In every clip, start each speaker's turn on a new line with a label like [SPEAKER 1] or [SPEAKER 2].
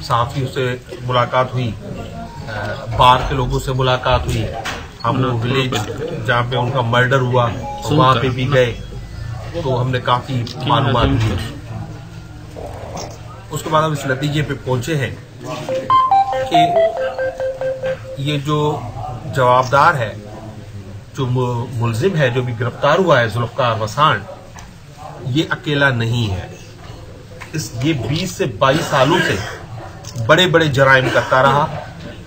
[SPEAKER 1] सहाफ़ियों से मुलाकात हुई, बाहर के लोगों से मुलाकात हुई। हम लोग विलेज जहाँ पे उनका मर्डर हुआ वहाँ पे भी गए, तो हमने काफ़ी मालूमात ली। उसके बाद हम इस नतीजे पे पहुँचे हैं कि ये जो जवाबदार है, जो मुलजिम है, जो भी गिरफ्तार हुआ है जुल्फ़कार वसाण, ये अकेला नहीं है। ये 20 से 22 सालों से बड़े बड़े जराइम करता रहा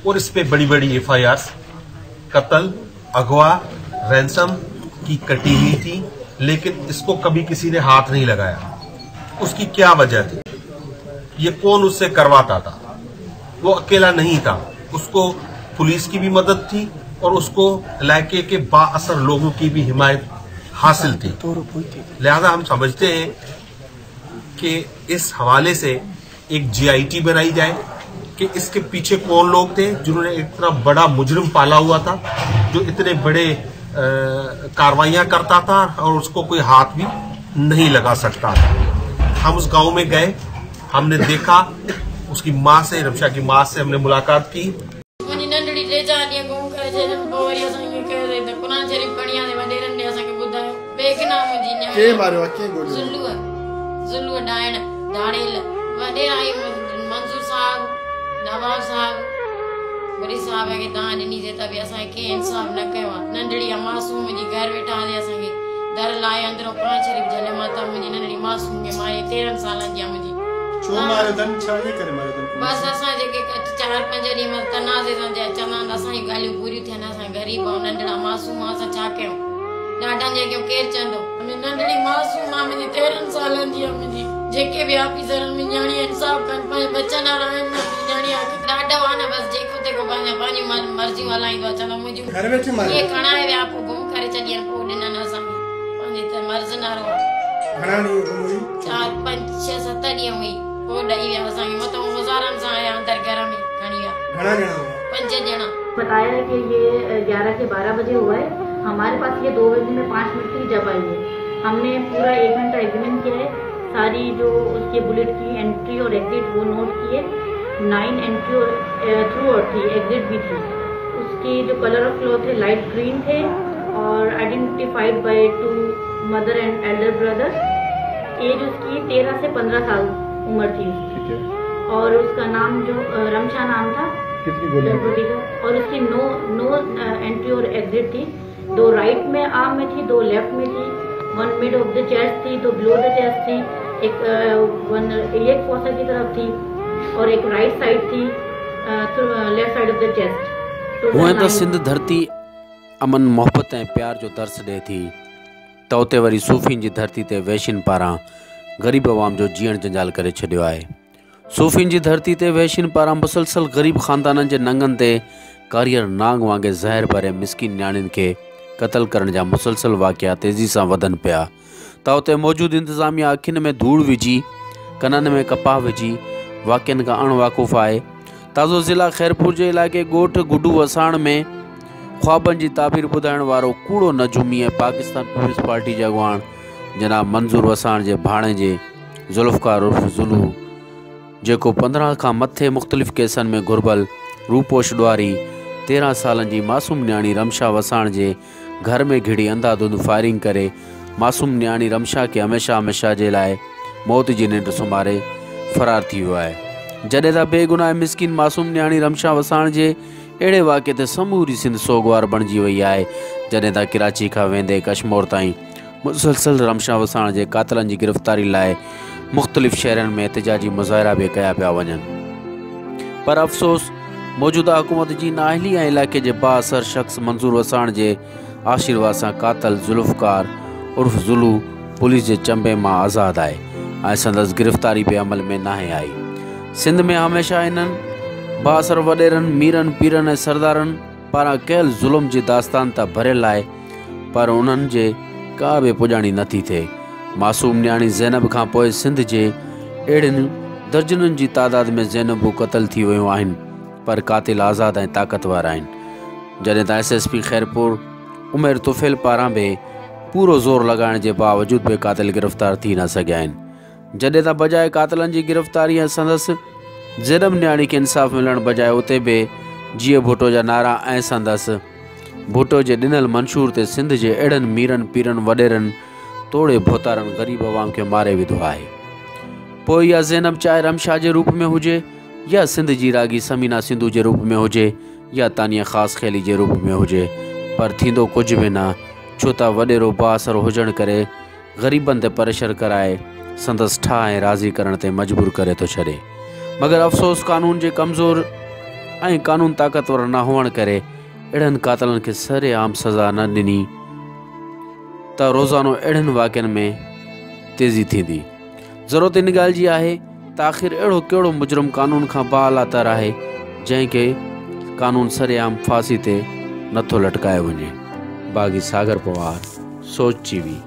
[SPEAKER 1] और इस पे बड़ी बड़ी FIRs, कत्ल, अगवा, रैंसम की कटी हुई थी, लेकिन इसको कभी किसी ने हाथ नहीं लगाया। उसकी क्या वजह थी? ये कौन उससे करवाता था? वो अकेला नहीं था, उसको पुलिस की भी मदद थी और उसको इलाके के बाअसर लोगों की भी हिमायत हासिल थी। लिहाजा हम समझते हैं कि इस हवाले से एक GIT बनाई जाए कि इसके पीछे कौन लोग थे जिन्होंने इतना बड़ा मुजरिम पाला हुआ था, जो इतने बड़े कार्रवाइयां करता था और उसको कोई हाथ भी नहीं लगा सकता था। हम उस गांव में गए, हमने देखा, उसकी माँ से, रमशा की माँ से हमने मुलाकात की।
[SPEAKER 2] मंसूर साहब, नवाब साहब, वरी साहब के दान नी जे तबे असा के इंसाफ न कयो। नंढड़ी मासूम जी घर वेठा दे असा के दर लाए अंदरो पांच शरीफ जले माता मुजी नंढड़ी मासूम के मारे 13 साल जी मुजी छो मारे दन छाजे करे मारे दन बस असा जे के 4-5 डी में तनाजे सा जे चना असा ही गालियो पूरी थे ना, असा गरीब और नंढड़ा मासूम असा छा कयो डाडा जे के केर चंदो हमें नंढड़ी मासूम मुजी 13 साल जी मुजी जेके भी ऑफिसर में जानी इंसाफ कर पाए बच्चा ना रहे ना जानी डाडा वाना बस जेको ते को पानी मर्जी वाला ही तो चलो मुझे घर में मारे ये खाना है आप घूम करे चलिए को देना ना सामी पानी ते मर्ज ना रो खाना नहीं हुई 4-5-6-7 डी हुई को दई या सामी मत गुजारन सा आया अंदर घर में खणिया खाना जना 5 जना
[SPEAKER 3] बताया है कि ये 11 से 12 बजे हुआ है। हमारे पास ये 2 बजे में 5 मिनट की जब आई है। हमने पूरा 1 घंटा एग्जामिन किया है, सारी जो उसके बुलेट की एंट्री और एग्जिट वो नोट किए। 9 एंट्री और थ्रू और थी, एग्जिट भी थी। उसकी जो कलर ऑफ क्लॉथ है लाइट ग्रीन थे और identified by 2 mother and elder brother. As उसकी 13 से 15 साल उम्र थी उसकी, और उसका नाम जो रमशा नाम था। और उसकी नो एंट्री और एग्जिट थी। 2 राइट में आर्म में थी, 2 लेफ्ट में थी, 1 मिड ऑफ द चेस्ट थी, 2 बिलो द चेस्ट थी, एक एक फोसा की तरफ थी और एक राइट साइड थी, left side of the chest.
[SPEAKER 4] हुए तो सिंध धरती अमन मोहब्बत ऐं प्यार जो दर्स ॾे थी, त उते वरी सूफ़ीन जी धरती ते वैशिन पारां ग़रीब अवाम जो जीअण जंजाल करे छॾियो आहे। सूफ़ीन जी धरती ते वैशिन पारां मुसलसल ग़रीब ख़ानदाननि जे नंगनि ते कारियर नांग वांगुरु ज़हर भरे मिसकिन न्याणियुनि खे क़त्ल करण जा मुसलसल वाक़िया तेज़ी सां वधनि पिया, त उते मौजूदु इंतिज़ामिया अखियुनि में धूड़ विझी, कननि में कपाह विझी वाक़िअनि खां अणवाक़ुफ़ आहे। ताज़ो ज़िला खैरपुर जे इलाइक़े ॻोठ गुडू वसाण में ख़्वाबनि जी ताबीर ॿुधाइण वारो कूड़ो नजूमी ऐं पाकिस्तान पीपल्स पार्टी जे अॻुवाण जनाब मंज़ूर वसाण जे भाणे जे ज़ुल्फ़कार उर्फ़ ज़ुलू, जेको 15 खां मथे मुख़्तलिफ़ केसनि में घुर्बल रूपोश ॾुआरी 13 सालनि जी मासूम न्याणी रमशा वसाण जे घर में घिड़ी अंधाधुंध फायरिंग करे मासूम न्याणी रमशा के हमेशा जे लाइ मौत जी निंड सुम्हारे फ़रार थी वियो आहे। जॾहिं त बेगुनाह मिसकिन मासूम न्याणी रमशा वसाण जे अहिड़े वाक़े ते समूरी सिंध सोगवार बणिजी वई आहे, जॾहिं त कराची खां वेंदे कश्मीर ताईं मुसलसल रमशा वसाण जे कातिलनि जी गिरफ़्तारी लाइ मुख़्तलिफ़ शहरनि में एहतिजाजी मुज़ाहिरा बि कया पिया वञनि। पर अफ़सोस मौजूदा हुकूमत जी नाअहली ऐं इलाइक़े जे बाअसर शख़्स मंज़ूर वसाण जे आशीर्वाद सां कातल ज़ुल्फ़कार उर्फ़ ज़ुलू पुलिस जे चंबे मां आज़ादु आहे ऐं संदसि गिरफ़्तारी बि अमल में नाहे आई। सिंध में हमेशा इन्हनि बाअसर वॾेरनि मीरनि पीरनि ऐं सरदारनि पारां कयल ज़ुल्म जी दास्तान त भरियल आहे, पर उन्हनि जे का बि पुॼाणी नथी थिए। मासूम न्याणी ज़ैनब खां पोइ सिंध जे अहिड़ियुनि दर्जनुनि जी तादाद में ज़ैनबूं क़त्ल थी वियूं आहिनि, पर कातिल आज़ाद ऐं ताक़तवर आहिनि। जॾहिं त SSP खैरपुर उमेर तुफ़ैल पारां बि पूरो ज़ोर लॻाइण जे बावजूद बि कातिल गिरफ़्तार थी न सघिया आहिनि। जॾहिं त बजाए कातिलनि जी गिरफ़्तारी ऐं संदसि ज़ैनब न्याणी खे इंसाफ़ मिलण बजाए उते बि जीअं भुट्टो जा नारा ऐं संदसि भुट्टो जे ॾिनल मंशूर ते सिंध जे अहिड़नि मीरनि पीरनि वॾेरनि तोड़े भोतारनि ग़रीब अवाम खे मारे विधो आहे। पोइ इहा ज़ैनब चाहे रमशा जे रूप में हुजे या सिंध जी रागी समीना सिंधु जे रूप में हुजे या तानिया ख़ासि ख़ैली जे रूप में हुजे, पर थींदो कुझु बि न, छो त वॾेरो बाअसर हुजण करे ग़रीबनि ते प्रेशर कराए संदसि ठाह ऐं राज़ी करण ते मजबूर करे थो छॾे। मगर अफ़सोस कानून जे कमज़ोर ऐं कानून ताक़तवर न हुअण करे अहिड़नि कातलनि खे सरेआम सज़ा न ॾिनी त रोज़ानो अहिड़नि वाक़िअनि में तेज़ी थींदी। ज़रूरत इन ॻाल्हि जी आहे त आख़िर अहिड़ो कहिड़ो मुजरिम कानून खां बालातर आहे जंहिंखे कानून सरेआम फांसी ते नथो लटकायो वञे। बाग़ी सागर पवार, सोच टीवी।